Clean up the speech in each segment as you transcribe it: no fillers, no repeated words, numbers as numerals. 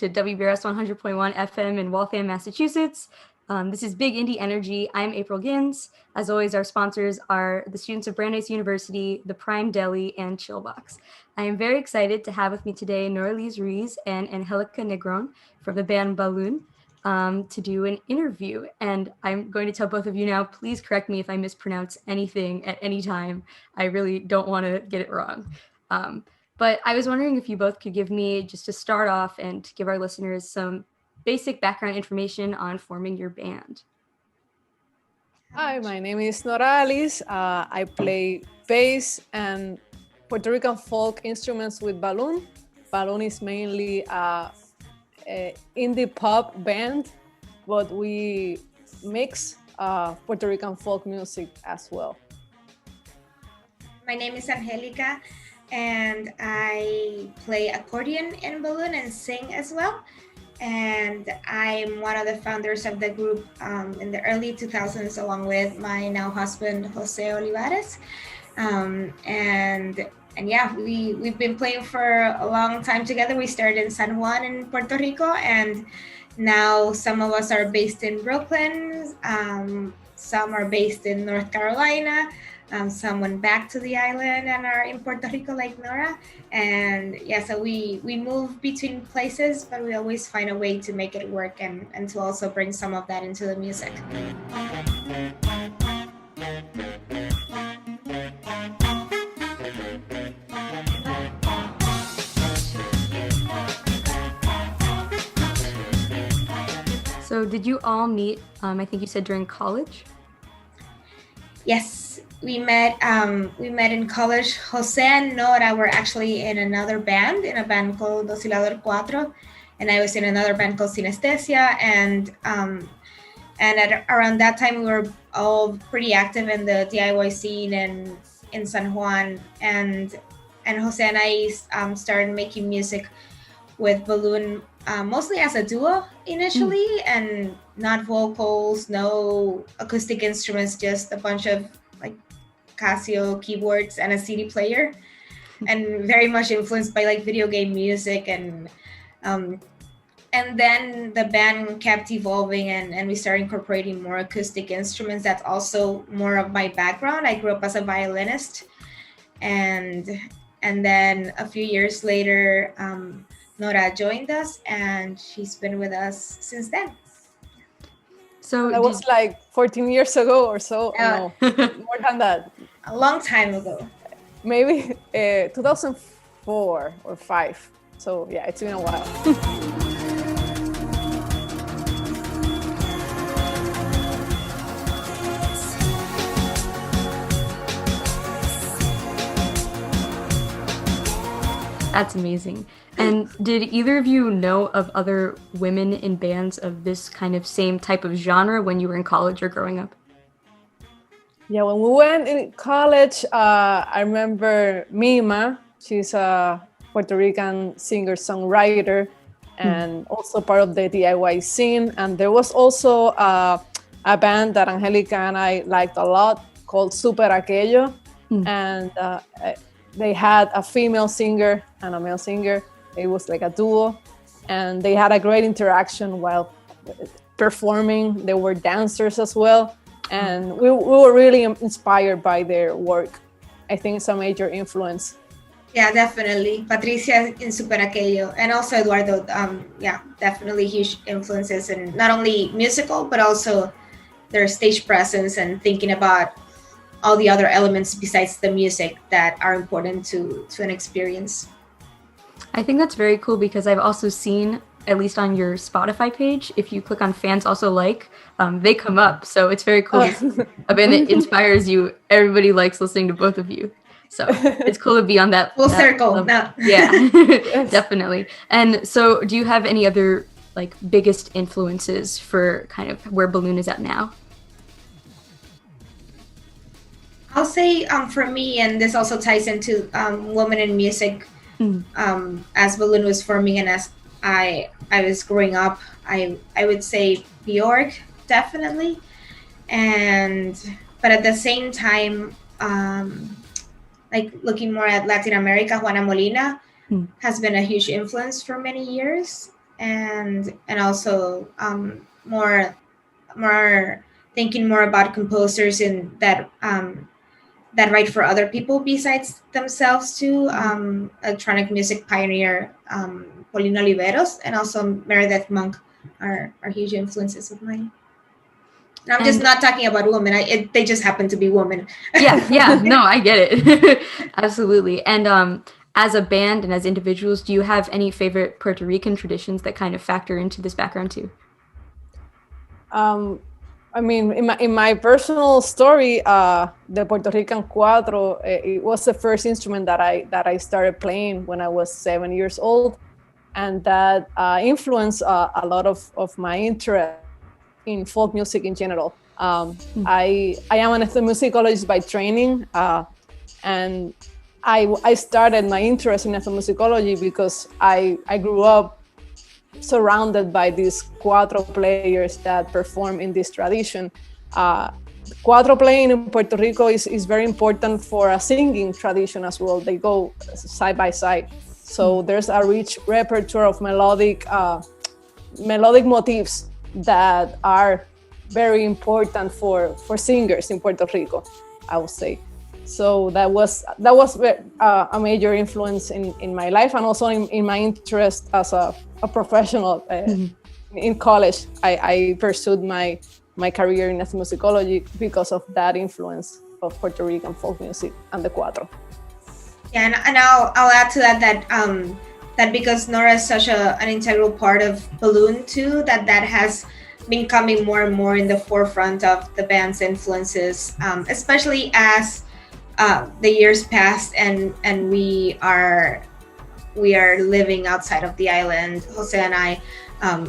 to WBRS 100.1 FM in Waltham, Massachusetts. This is Big Indie Energy. I'm April Gins. As always, our sponsors are the students of Brandeis University, the Prime Deli, and Chillbox. I am very excited to have with me today Noralise Ruiz and Angelica Negron from the band Balloon to do an interview. And I'm going to tell both of you now, please correct me if I mispronounce anything at any time. I really don't want to get it wrong. But I was wondering if you both could give me, just to start off and give our listeners some basic background information on forming your band. Hi, my name is Noralise. I play bass and Puerto Rican folk instruments with Balloon. Balloon is mainly a indie pop band, but we mix Puerto Rican folk music as well. My name is Angelica, and I play accordion in Balloon and sing as well. And I'm one of the founders of the group in the early 2000s, along with my now husband, Jose Olivares. And yeah, we've been playing for a long time together. We started in San Juan in Puerto Rico, and now some of us are based in Brooklyn, some are based in North Carolina, some went back to the island and are in Puerto Rico like Nora. And yeah, so we move between places, but we always find a way to make it work and to also bring some of that into the music. So did you all meet, I think you said during college? Yes, we met in college. Jose and Nora were actually in another band, in a band called Oscilador Cuatro, and I was in another band called Synesthesia. And around that time, we were all pretty active in the DIY scene and in San Juan. And Jose and I started making music with Balloon, mostly as a duo initially, and not vocals, no acoustic instruments, just a bunch of like Casio keyboards and a CD player, and very much influenced by like video game music. And then the band kept evolving, and we started incorporating more acoustic instruments. That's also more of my background. I grew up as a violinist, and then a few years later, Nora joined us, and she's been with us since then. So that was like 14 years ago or so. No, more than that. A long time ago. Maybe 2004 or 5. So yeah, it's been a while. That's amazing. And did either of you know of other women in bands of this kind of same type of genre when you were in college or growing up? Yeah, when we went in college, I remember Mima. She's a Puerto Rican singer-songwriter and also part of the DIY scene. And there was also a band that Angelica and I liked a lot called Super Aquello. And they had a female singer and a male singer. It was like a duo, and they had a great interaction while performing. They were dancers as well, and we were really inspired by their work. I think it's a major influence. Yeah, definitely. Patricia in Super Aquello, and also Eduardo. Yeah, definitely huge influences, and not only musical, but also their stage presence and thinking about all the other elements besides the music that are important to an experience. I think that's very cool because I've also seen, at least on your Spotify page, if you click on fans also like, they come up. So it's very cool. A band that inspires you. Everybody likes listening to both of you. So it's cool to be on that full circle. No. Yeah, definitely. And so do you have any other like biggest influences for kind of where Balloon is at now? I'll say for me, and this also ties into women in music, as Balloon was forming and as I was growing up, I would say Bjork, definitely. But at the same time, like looking more at Latin America, Juana Molina has been a huge influence for many years. and also more thinking more about composers in that write for other people besides themselves too. Electronic music pioneer Paulina Oliveros and also Meredith Monk are huge influences of mine. And I'm just not talking about women. They just happen to be women. Yeah. No, I get it. Absolutely. And as a band and as individuals, do you have any favorite Puerto Rican traditions that kind of factor into this background too? I mean, in my personal story, the Puerto Rican cuatro, it was the first instrument that I started playing when I was 7 years old, and that influenced a lot of my interest in folk music in general. I am an ethnomusicologist by training, and I started my interest in ethnomusicology because I grew up surrounded by these cuatro players that perform in this tradition. Cuatro playing in Puerto Rico is very important for a singing tradition as well. They go side by side. So there's a rich repertoire of melodic motifs that are very important for singers in Puerto Rico, I would say. So that was a major influence in my life, and also in my interest as a professional. In college, I pursued my career in ethnomusicology because of that influence of Puerto Rican folk music and the cuatro. Yeah, and I'll add to that because Nora is such an integral part of Balloon too, that has been coming more and more in the forefront of the band's influences, especially as the years passed and we are living outside of the island, Jose and I.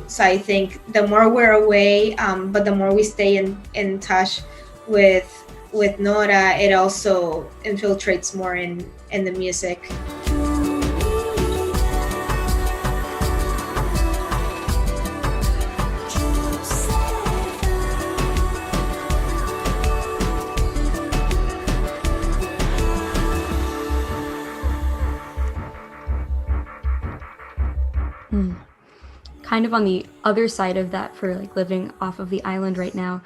So I think the more we're away, but the more we stay in touch with Nora, it also infiltrates more in the music. Kind of on the other side of that, for like living off of the island right now,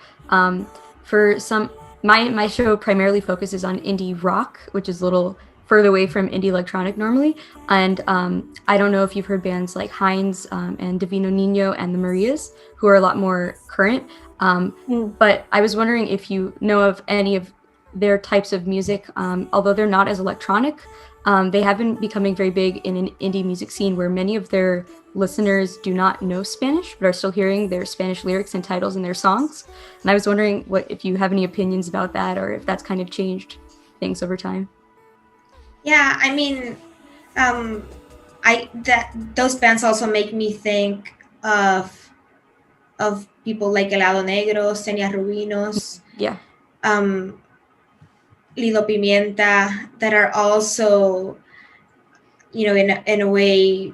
for some, my show primarily focuses on indie rock, which is a little further away from indie electronic normally. And I don't know if you've heard bands like Heinz and Divino Nino and the Marias, who are a lot more current. But I was wondering if you know of any of their types of music, although they're not as electronic. They have been becoming very big in an indie music scene where many of their listeners do not know Spanish, but are still hearing their Spanish lyrics and titles in their songs. And I was wondering if you have any opinions about that, or if that's kind of changed things over time. Yeah, I mean, those bands also make me think of people like Helado Negro, Senia Rubinos. Yeah. Lilo Pimienta, that are also, in a way,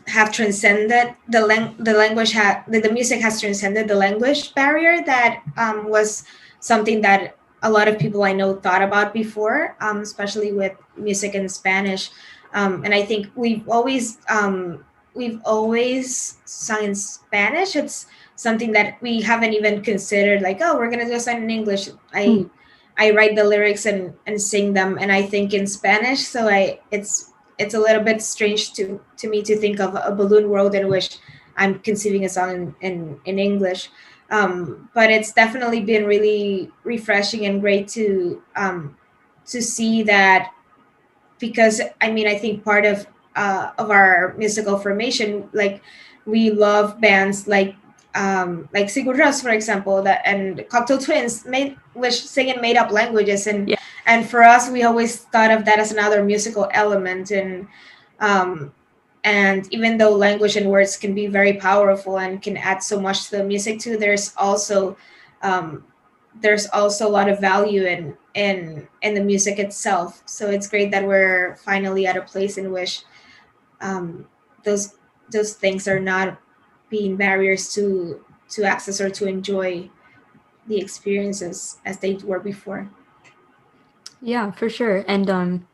have transcended the language. The music has transcended the language barrier that was something that a lot of people I know thought about before, especially with music in Spanish. And I think we've always sung in Spanish. It's something that we haven't even considered, like, oh, we're gonna do a song in English. I write the lyrics and sing them, and I think in Spanish. So it's a little bit strange to me to think of a balloon world in which I'm conceiving a song in English. But it's definitely been really refreshing and great to see that, because I think part of our musical formation, like, we love bands like Sigur Rós, for example, and Cocktail Twins, which sing in made up languages, and for us, we always thought of that as another musical element, and even though language and words can be very powerful and can add so much to the music too, there's also a lot of value in the music itself. So it's great that we're finally at a place in which those things are not being barriers to access or to enjoy the experiences as they were before. Yeah, for sure. And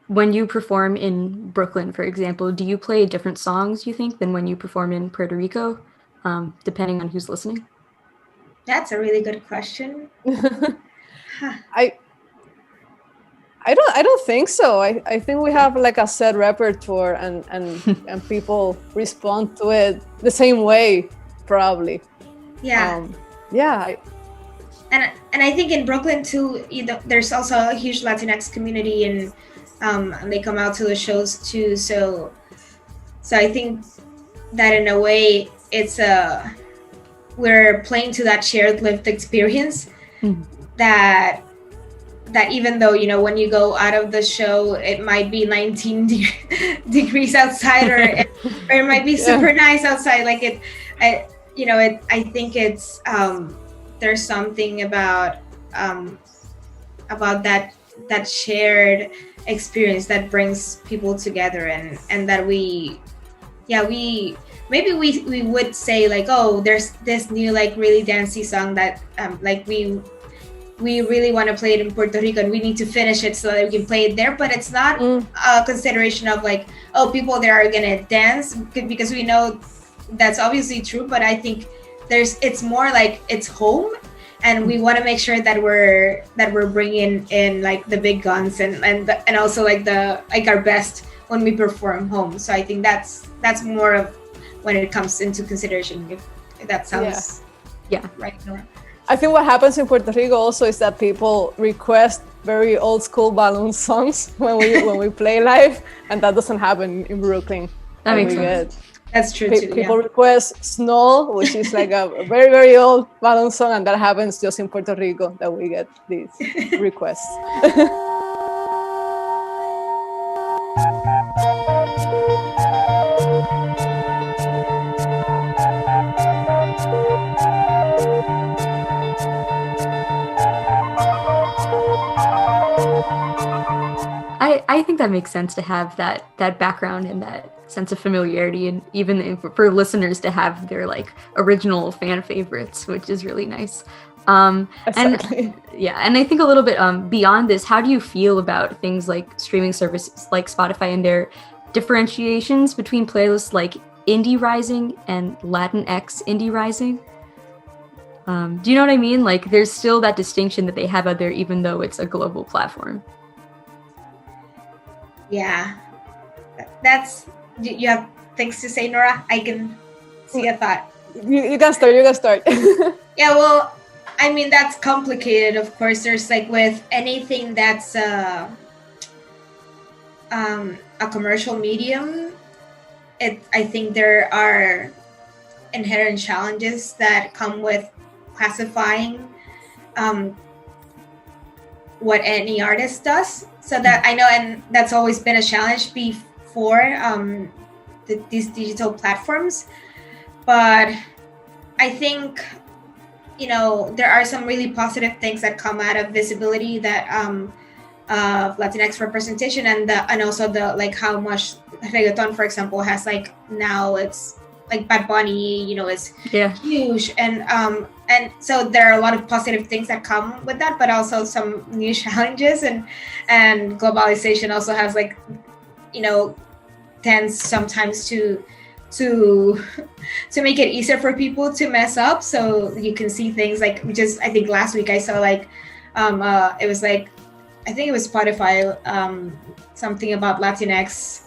when you perform in Brooklyn, for example, do you play different songs, you think, than when you perform in Puerto Rico, depending on who's listening? That's a really good question. I don't think so. I think we have like a set repertoire and people respond to it the same way, probably. Yeah. And I think in Brooklyn too, there's also a huge Latinx community, and they come out to the shows too. So I think that in a way it's we're playing to that shared lived experience that even though, when you go out of the show, it might be 19 degrees outside, or it might be super nice outside. Like I think it's there's something about that shared experience that brings people together, and that we would say like, oh, there's this new like really dancey song that like we really want to play it in Puerto Rico, and we need to finish it so that we can play it there. But it's not a consideration of like, oh, people there are gonna dance, because we know that's obviously true. But I think it's more like it's home, and we want to make sure that we're bringing in like the big guns and also like our best when we perform home. So I think that's more of when it comes into consideration, if that sounds right. I think what happens in Puerto Rico also is that people request very old school balloon songs when we play live, and that doesn't happen in Brooklyn. That makes sense. That's true too. People request Snow, which is like a very, very old balloon song, and that happens just in Puerto Rico that we get these requests. I think that makes sense to have that background and that sense of familiarity, and even for listeners to have their like original fan favorites, which is really nice. Exactly. And I think a little bit beyond this, how do you feel about things like streaming services like Spotify and their differentiations between playlists like Indie Rising and Latinx Indie Rising? Do you know what I mean? Like, there's still that distinction that they have out there, even though it's a global platform. Yeah, you have things to say, Nora? I can see a thought. You can start. Yeah, well, I mean, that's complicated. Of course, there's like with anything that's a commercial medium, I think there are inherent challenges that come with classifying what any artist does. So that I know, and that's always been a challenge before these digital platforms. But I think, there are some really positive things that come out of visibility that of Latinx representation, and also the like how much reggaeton, for example, has like now it's like Bad Bunny, is huge, and so there are a lot of positive things that come with that, but also some new challenges, and globalization also has like, tends sometimes to make it easier for people to mess up. So you can see things like, I think last week I saw like it was like, I think it was Spotify, something about Latinx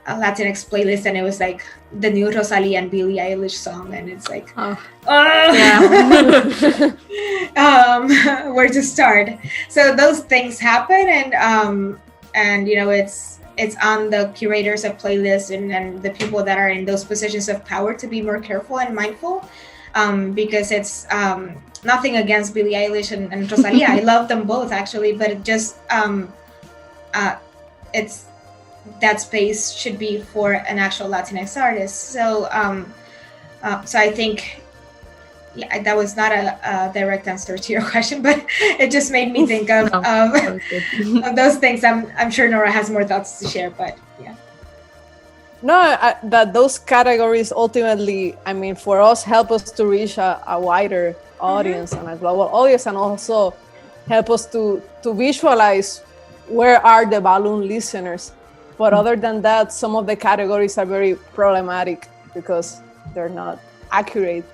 playlist, and it was like the new Rosalia and Billie Eilish song, and it's like, where to start? So those things happen, and it's on the curators of playlists and the people that are in those positions of power to be more careful and mindful, because it's nothing against Billie Eilish and Rosalia. I love them both actually, but it just it's that space should be for an actual Latinx artist. So so I think that was not a direct answer to your question, but it just made me think of those things. I'm sure Nora has more thoughts to share, but yeah. No, that those categories ultimately, I mean, for us, help us to reach a wider audience and a global audience, and also help us to visualize where are the balloon listeners? But other than that, some of the categories are very problematic because they're not accurate.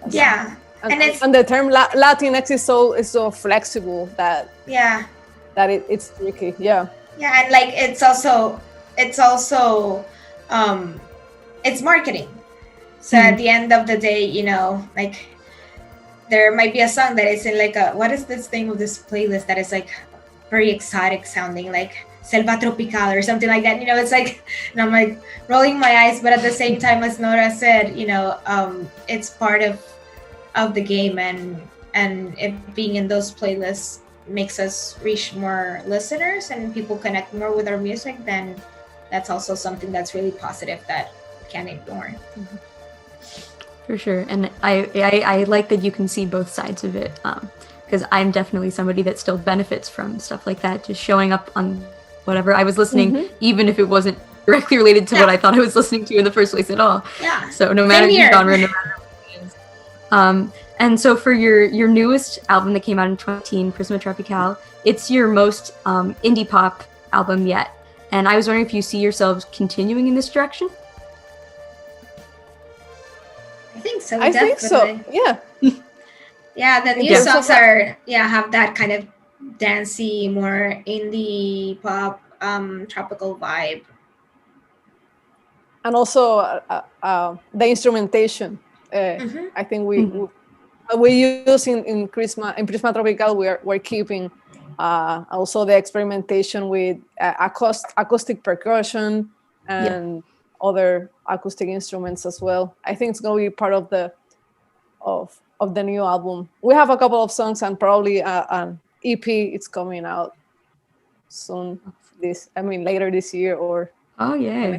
Yeah. And it's the term Latinx is so flexible that it's tricky. Yeah. Yeah, and like it's also it's marketing. So at the end of the day, you know, like there might be a song that is in like what is this name of this playlist that is like very exotic sounding, like Selva Tropical or something like that. You know, it's like, and I'm like rolling my eyes, but at the same time, as Nora said, you know, it's part of the game, and it being in those playlists makes us reach more listeners and people connect more with our music, then that's also something that's really positive that we can't ignore. For sure. And I like that you can see both sides of it, because I'm definitely somebody that still benefits from stuff like that, just showing up on whatever I was listening, even if it wasn't directly related to what I thought I was listening to in the first place at all. Yeah. So no matter the genre, no matter what it is. And so for your newest album that came out in 2018, Prisma Tropical, it's your most indie pop album yet. And I was wondering if you see yourselves continuing in this direction? I think so. I think so. Yeah. Yeah, the new songs have that kind of dancey, more indie pop, tropical vibe. And also the instrumentation. I think we use in Prisma Tropical, we're keeping also the experimentation with acoustic percussion and other acoustic instruments as well. I think it's going to be part of the new album. We have a couple of songs and probably an EP. It's coming out soon. Later this year or. Oh yeah.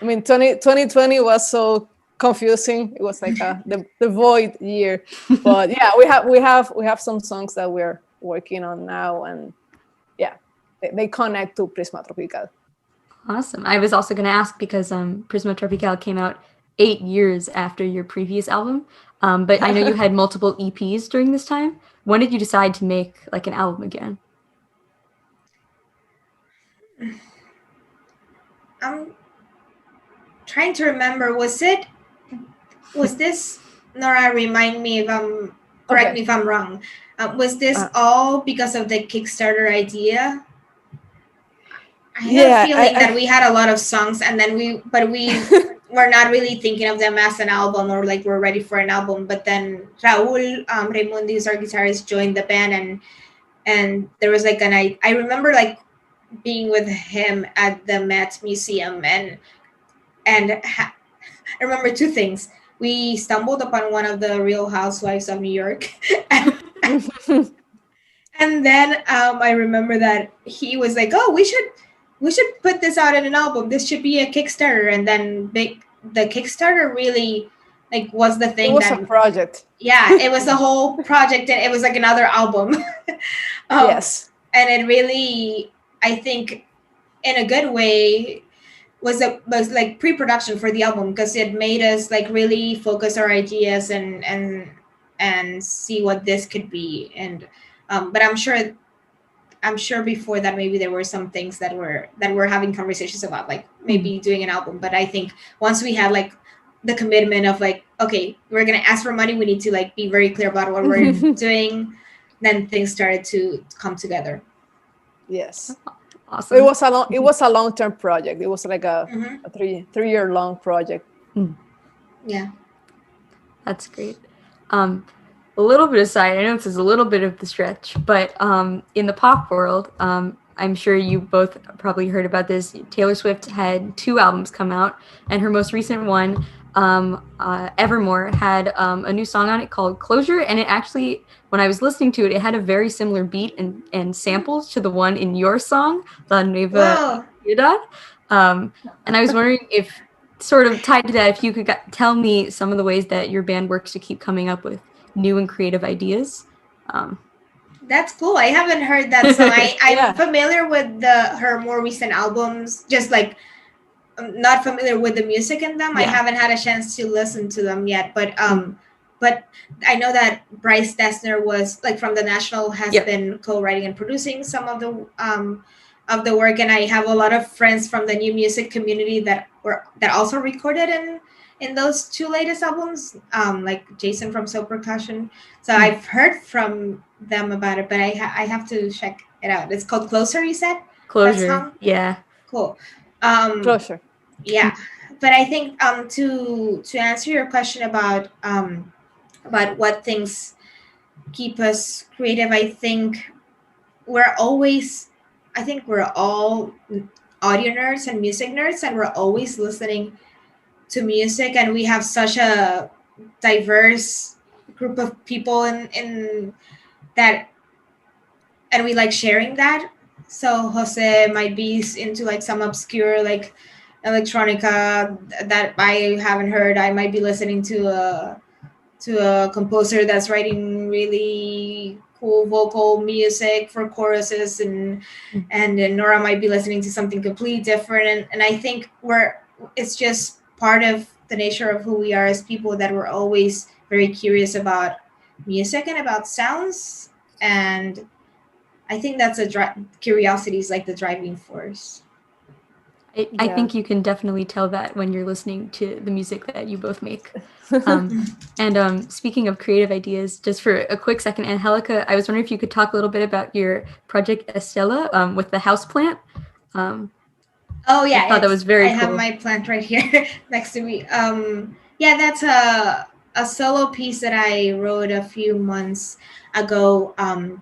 2020 was so confusing. It was like the void year. But yeah, we have some songs that we're working on now, and yeah, they connect to Prisma Tropical. Awesome. I was also going to ask because Prisma Tropical came out 8 years after your previous album, but I know you had multiple EPs during this time. When did you decide to make like an album again? I'm trying to remember. Was this, Nora, remind me if I'm correct me if I'm wrong. Was this all because of the Kickstarter idea? I have a feeling that we had a lot of songs, and then we were not really thinking of them as an album, or like we're ready for an album. But then Raul Raimundi, our guitarist, joined the band, and there was like I remember like being with him at the Met Museum, and I remember two things. We stumbled upon one of the Real Housewives of New York. And then I remember that he was like, "Oh, we should put this out in an album. This should be a Kickstarter." And then the Kickstarter really like was the thing. It was a project. Yeah, it was a whole project, and it was like another album. Yes. And it really, I think, in a good way, was like pre-production for the album, because it made us like really focus our ideas and see what this could be. And but I'm sure before that maybe there were some things that we're having conversations about, like maybe doing an album. But I think once we had like the commitment of like, okay, we're gonna ask for money, we need to like be very clear about what we're doing, then things started to come together. Yes. Awesome. It was a long-term project. It was like a 3-year long project. Yeah. That's great. A little bit aside, I know this is a little bit of the stretch, but in the pop world, I'm sure you both probably heard about this. Taylor Swift had 2 albums come out, and her most recent one, Evermore, had a new song on it called Closure, and it actually, when I was listening to it, it had a very similar beat and samples to the one in your song, La Nueva Ciudad. And I was wondering if, sort of tied to that, if you could tell me some of the ways that your band works to keep coming up with new and creative ideas. That's cool. I haven't heard that song. I'm familiar with her more recent albums, just like I'm not familiar with the music in them. I haven't had a chance to listen to them yet, but I know that Bryce Dessner was like from The National has been co-writing and producing some of the of the work, and I have a lot of friends from the new music community that also recorded in those two latest albums, like Jason from Soul Percussion. So I've heard from them about it, but I have to check it out. It's called Closer, you said? Closure. That song? Yeah. Cool. Closure. Yeah, but I think to answer your question about what things keep us creative, I think we're all audio nerds and music nerds, and we're always listening to music, and we have such a diverse group of people in that, and we like sharing that. So Jose might be into like some obscure like electronica that I haven't heard. I might be listening to a composer that's writing really cool vocal music for choruses, and then Nora might be listening to something completely different. And I think it's just part of the nature of who we are as people, that we're always very curious about music and about sounds. And I think that's curiosity is like the driving force. I think you can definitely tell that when you're listening to the music that you both make. And speaking of creative ideas, just for a quick second, Angelica, I was wondering if you could talk a little bit about your project Estella with the houseplant. Oh yeah, I thought that was very cool. I have my plant right here next to me. Yeah, that's a solo piece that I wrote a few months ago, and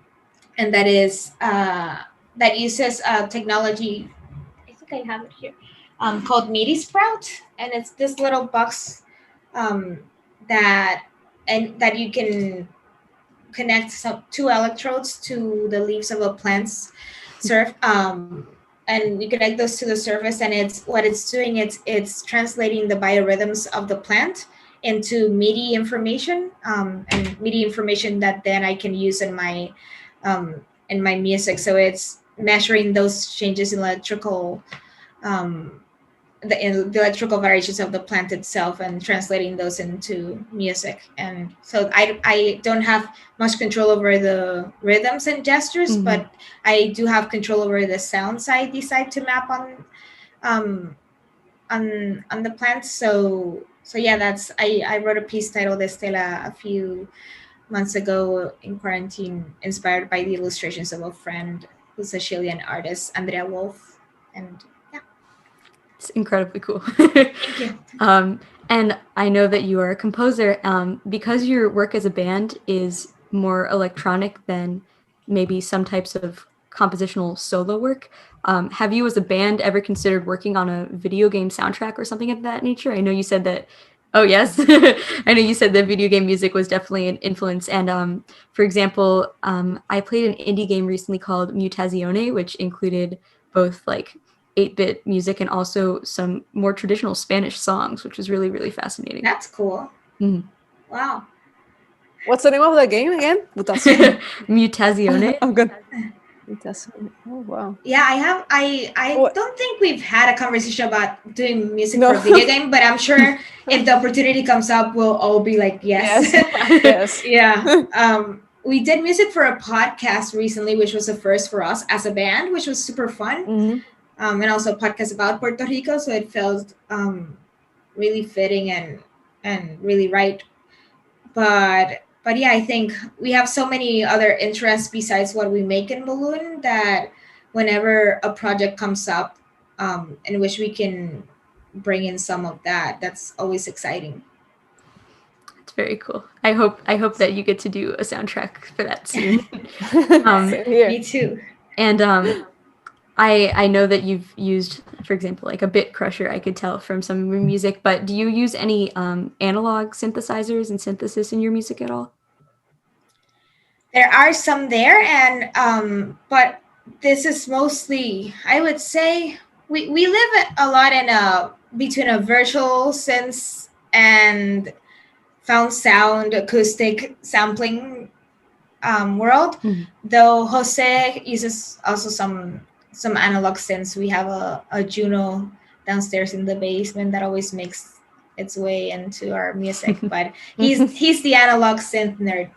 that is that uses technology. I think I have it here, called MIDI Sprout, and it's this little box that you can connect two electrodes to the leaves of a plant's surf, and you connect those to the surface, and it's doing, it's translating the biorhythms of the plant into MIDI information, and MIDI information that then I can use in my music. So it's measuring those changes in electrical the electrical variations of the plant itself and translating those into music. And so I don't have much control over the rhythms and gestures, but I do have control over the sounds I decide to map on the plant. So yeah, that's I wrote a piece titled Estela a few months ago in quarantine, inspired by the illustrations of a friend who's a Chilean artist, Andrea Wolf. And it's incredibly cool. Thank you. And I know that you are a composer. Because your work as a band is more electronic than maybe some types of compositional solo work, have you as a band ever considered working on a video game soundtrack or something of that nature? I know you said that. Oh, yes. I know you said that video game music was definitely an influence. And for example, I played an indie game recently called Mutazione, which included both like 8-bit music and also some more traditional Spanish songs, which was really, really fascinating. That's cool. Wow. What's the name of the game again? Mutazione. Mutazione. I'm good. Mutazione. Oh wow. Yeah, I don't think we've had a conversation about doing music for a video game, but I'm sure if the opportunity comes up, we'll all be like, yes. Yes. Yeah. We did music for a podcast recently, which was a first for us as a band, which was super fun. And also a podcast about Puerto Rico, so it felt really fitting and really right. But yeah, I think we have so many other interests besides what we make in Balloon that whenever a project comes up in which we can bring in some of that, that's always exciting. It's very cool. I hope that you get to do a soundtrack for that soon. Me too. And I know that you've used, for example, like a bit crusher, I could tell from some of your music, but do you use any analog synthesizers and synthesis in your music at all? There are some there, and but this is mostly, I would say, we live a lot in between a virtual synth and found sound acoustic sampling world. Though Jose uses also some analog synths. We have a Juno downstairs in the basement that always makes its way into our music, but he's the analog synth nerd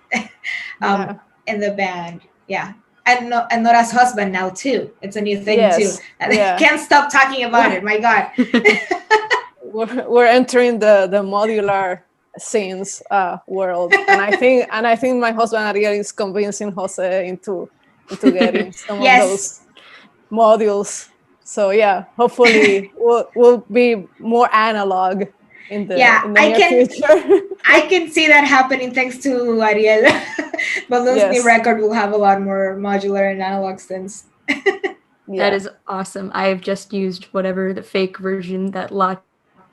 in the band. Yeah. and Nora's husband now too. It's a new thing too. Yes. And I Yeah. can't stop talking about it. My God. We're entering the modular scenes world, and I think my husband Ariel is convincing Jose into getting some of those Yes. modules. So yeah, hopefully we'll be more analog in the Yeah, near future. I can see that happening thanks to Ariel. Balloon's new Yes. record will have a lot more modular and analog synths. Yeah. That is awesome. I've just used whatever the fake version that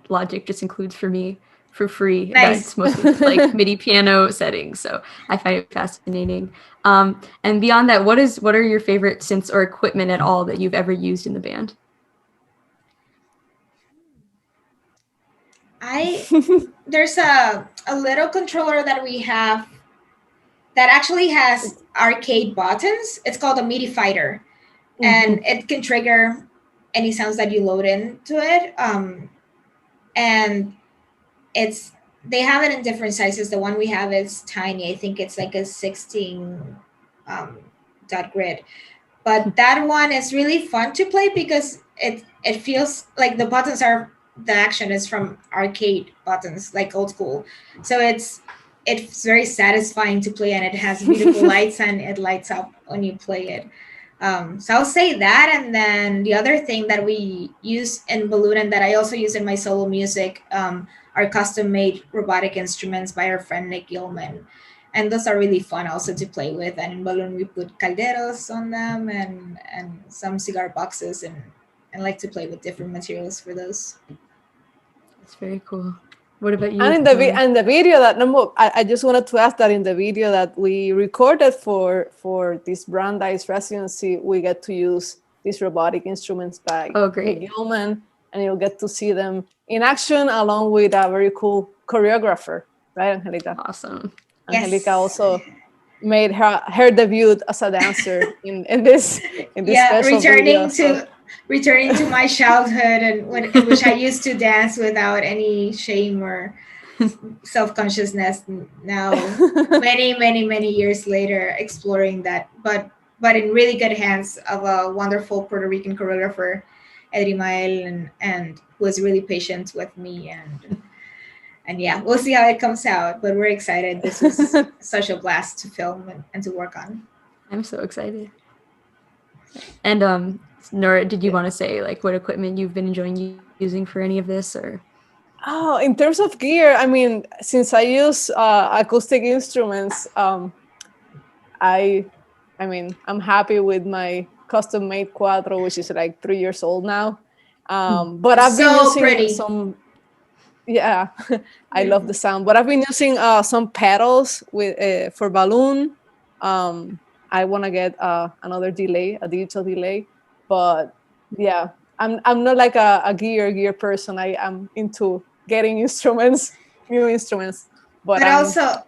Logic just includes for me for free. Nice. That's mostly just like MIDI piano settings. So I find it fascinating. And beyond that, what are your favorite synths or equipment at all that you've ever used in the band? There's a little controller that we have that actually has arcade buttons. It's called a MIDI fighter, and it can trigger any sounds that you load into it. And they have it in different sizes. The one we have is tiny. I think it's like a 16 dot grid. But that one is really fun to play because it feels like the action is from arcade buttons, like old school. So it's very satisfying to play, and it has beautiful lights, and it lights up when you play it. So I'll say that. And then the other thing that we use in Balloon and that I also use in my solo music are custom-made robotic instruments by our friend Nick Gilman. And those are really fun also to play with. And in Balloon, we put calderos on them and some cigar boxes, and like to play with different materials for those. That's very cool. What about you? And in the video that I just wanted to ask that in the video that we recorded for this Brandeis residency, we get to use these robotic instruments by great. Gilman, and you'll get to see them in action along with a very cool choreographer, right, Angelica? Awesome. Angelica also made her debut as a dancer in this special video. Returning to my childhood and in which I used to dance without any shame or self-consciousness. Now, many years later, exploring that, but in really good hands of a wonderful Puerto Rican choreographer, Edrimael, and who was really patient with me, and yeah, we'll see how it comes out. But we're excited. This is such a blast to film and to work on. I'm so excited. And Nora, did you want to say like what equipment you've been enjoying using for any of this, or? Oh, in terms of gear, I mean, since I use acoustic instruments, I'm happy with my custom-made Quadro, which is like 3 years old now. But I've been using some. Yeah, I love the sound. But I've been using some pedals for Balloon. I want to get another delay, a digital delay. But yeah, I'm not like a gear person. I am into getting new instruments. But also,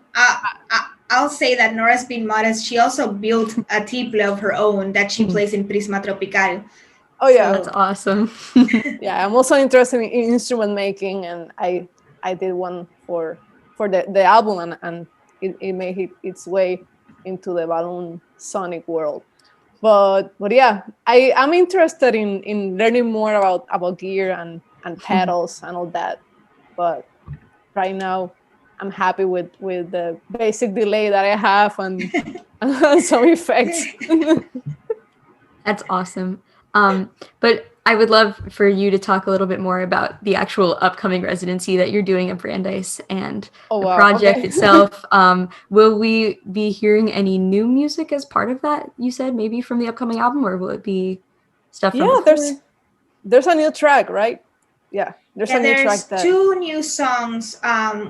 I'll say that Nora's been modest. She also built a tiple of her own that she plays in Prisma Tropical. Oh yeah, that's awesome. Yeah, I'm also interested in instrument making, and I did one for the album, and it made its way into the Balloon sonic world. But yeah, I'm interested in learning more about gear and pedals and all that. But right now, I'm happy with the basic delay that I have and some effects. That's awesome. But I would love for you to talk a little bit more about the actual upcoming residency that you're doing at Brandeis and the project itself. Will we be hearing any new music as part of that, you said, maybe from the upcoming album, or will it be stuff from before? There's a new track, right? Yeah, there's a new track. There's 2 new songs.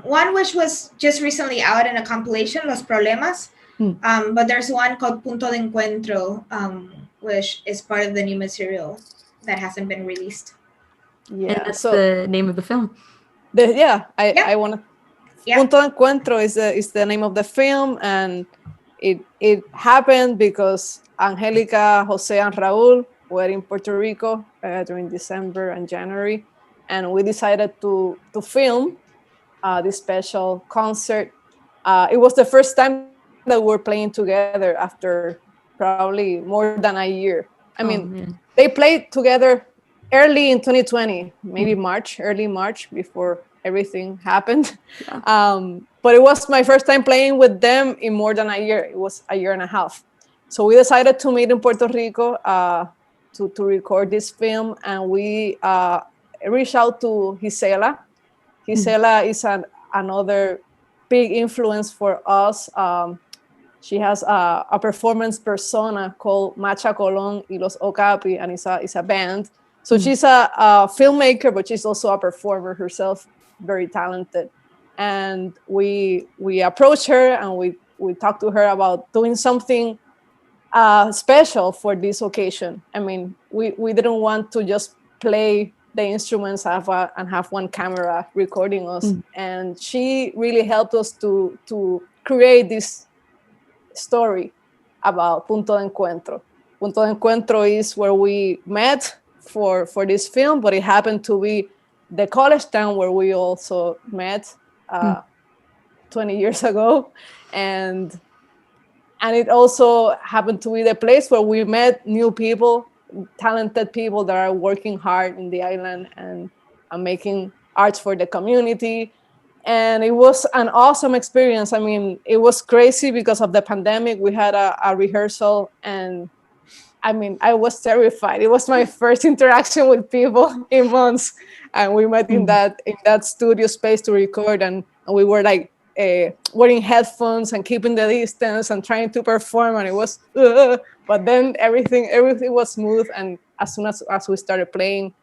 One which was just recently out in a compilation, Los Problemas. But there's one called Punto de Encuentro, which is part of the new material that hasn't been released. Yeah, and that's the name of the film. I want to. Yeah. Punto de Encuentro is the name of the film, and it happened because Angelica, Jose, and Raul were in Puerto Rico during December and January, and we decided to film this special concert. It was the first time that we're playing together after probably more than a year. I mean, man. they played together early in 2020, maybe early March, before everything happened. Yeah. But it was my first time playing with them in more than a year. It was a year and a half. So we decided to meet in Puerto Rico to record this film, and we reached out to Gisela. Gisela is another big influence for us. She has a performance persona called Macha Colón y los Okapi, and it's a band. So she's a filmmaker, but she's also a performer herself, very talented. And we approached her and we talked to her about doing something special for this occasion. I mean, we didn't want to just play the instruments and have one camera recording us. And she really helped us to create this story about Punto de Encuentro. Punto de Encuentro is where we met for this film, but it happened to be the college town where we also met 20 years ago. And it also happened to be the place where we met new people, talented people that are working hard in the island and making arts for the community. And it was an awesome experience. I mean, it was crazy because of the pandemic. We had a rehearsal, and I mean, I was terrified. It was my first interaction with people in months, and we met in that studio space to record, and we were like wearing headphones and keeping the distance and trying to perform, and it was but then everything was smooth, and as soon as we started playing.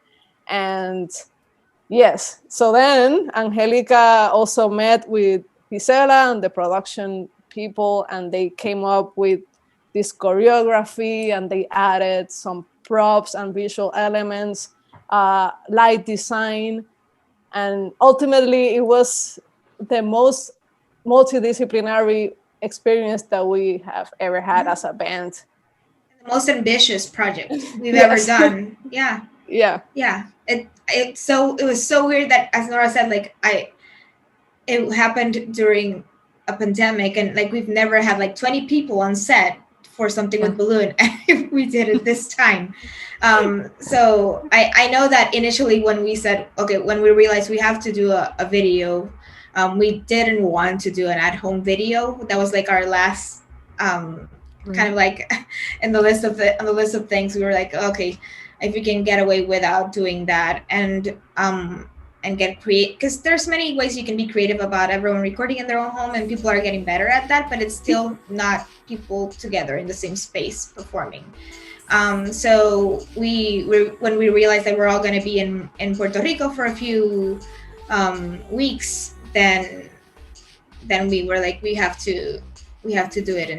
And yes, so then Angelica also met with Gisela and the production people, and they came up with this choreography, and they added some props and visual elements, light design, and ultimately it was the most multidisciplinary experience that we have ever had as a band. The most ambitious project we've ever done. Yeah. It was so weird that, as Nora said, like it happened during a pandemic, and like we've never had like 20 people on set for something with balloon, and we did it this time. So I know that initially when we said, okay, when we realized we have to do a video, we didn't want to do an at-home video. That was like our last kind of like in the list of things. We were like, okay, if we can get away without doing that and get creative, because there's many ways you can be creative about everyone recording in their own home, and people are getting better at that, but it's still not people together in the same space performing. So when we realized that we're all going to be in Puerto Rico for a few weeks, then we were like, we have to do it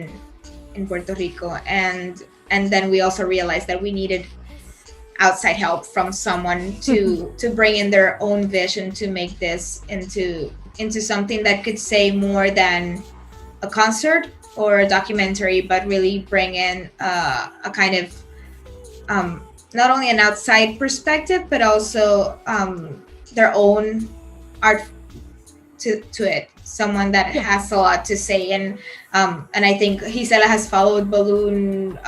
in Puerto Rico, and then we also realized that we needed outside help from someone to bring in their own vision to make this into something that could say more than a concert or a documentary, but really bring in a kind of not only an outside perspective, but also their own art to it. Someone that has a lot to say, and I think Gisela has followed Balloon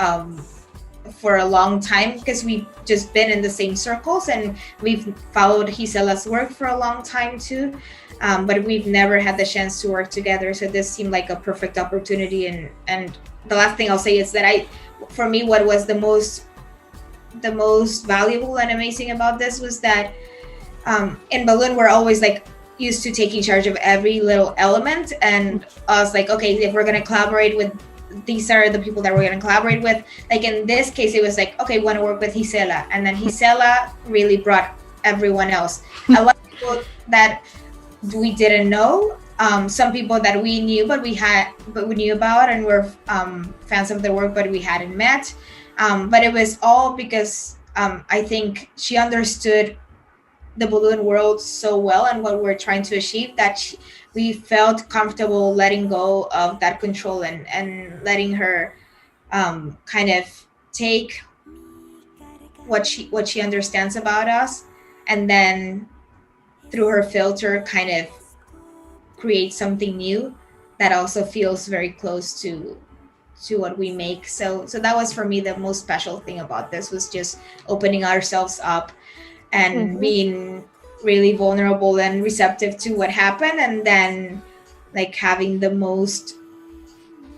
for a long time, because we've just been in the same circles, and we've followed Gisela's work for a long time too, but we've never had the chance to work together. So this seemed like a perfect opportunity. And the last thing I'll say is that for me, what was the most valuable and amazing about this was that in Balloon, we're always like used to taking charge of every little element, and I was like, okay, if we're going to collaborate with, these are the people that we're going to collaborate with. Like in this case, it was like, okay, we want to work with Gisela, and then Gisela really brought everyone else. A lot of people that we didn't know, some people that we knew but we knew about and were fans of their work, but we hadn't met. But it was all because I think she understood the balloon world so well and what we're trying to achieve, that we felt comfortable letting go of that control and letting her kind of take what she understands about us, and then through her filter kind of create something new that also feels very close to to what we make. So that was for me the most special thing about this, was just opening ourselves up and being really vulnerable and receptive to what happened, and then like having the most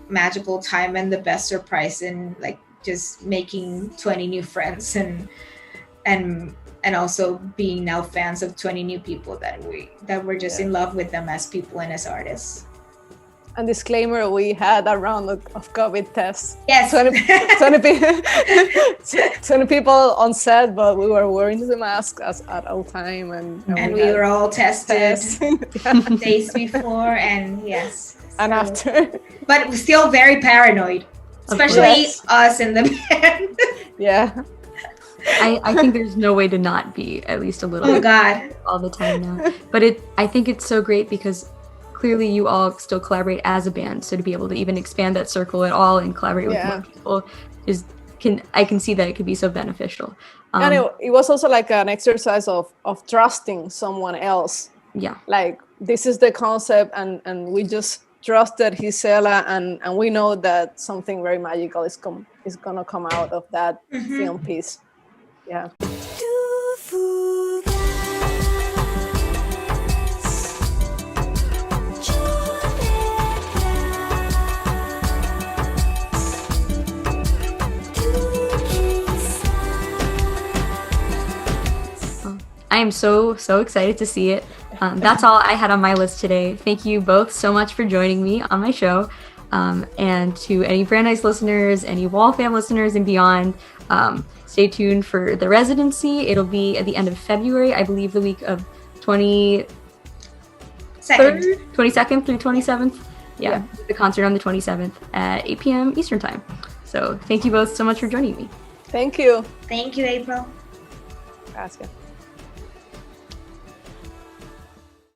magical time and the best surprise, and like just making 20 new friends, and also being now fans of 20 new people that we're just in love with them as people and as artists. And disclaimer, we had a round of COVID tests. Yes. 20 people on set, but we were wearing the mask at all time. And we were all tested days before, and yes. And after. But we're still very paranoid, especially us in the band. Yeah. I think there's no way to not be at least a little Oh God. all the time now. But I think it's so great because clearly you all still collaborate as a band. So to be able to even expand that circle at all and collaborate with more people I can see that it could be so beneficial. And it was also like an exercise of trusting someone else. Yeah. Like, this is the concept, and we just trusted Gisela, and we know that something very magical is gonna come out of that film piece. Yeah. I am so excited to see it. That's all I had on my list today. Thank you both so much for joining me on my show. And to any Brandeis listeners, any Waltham listeners and beyond, stay tuned for the residency. It'll be at the end of February, I believe the week of 22nd through 27th. Yeah, the concert on the 27th at 8 p.m. Eastern Time. So thank you both so much for joining me. Thank you. Thank you, April. Gracias.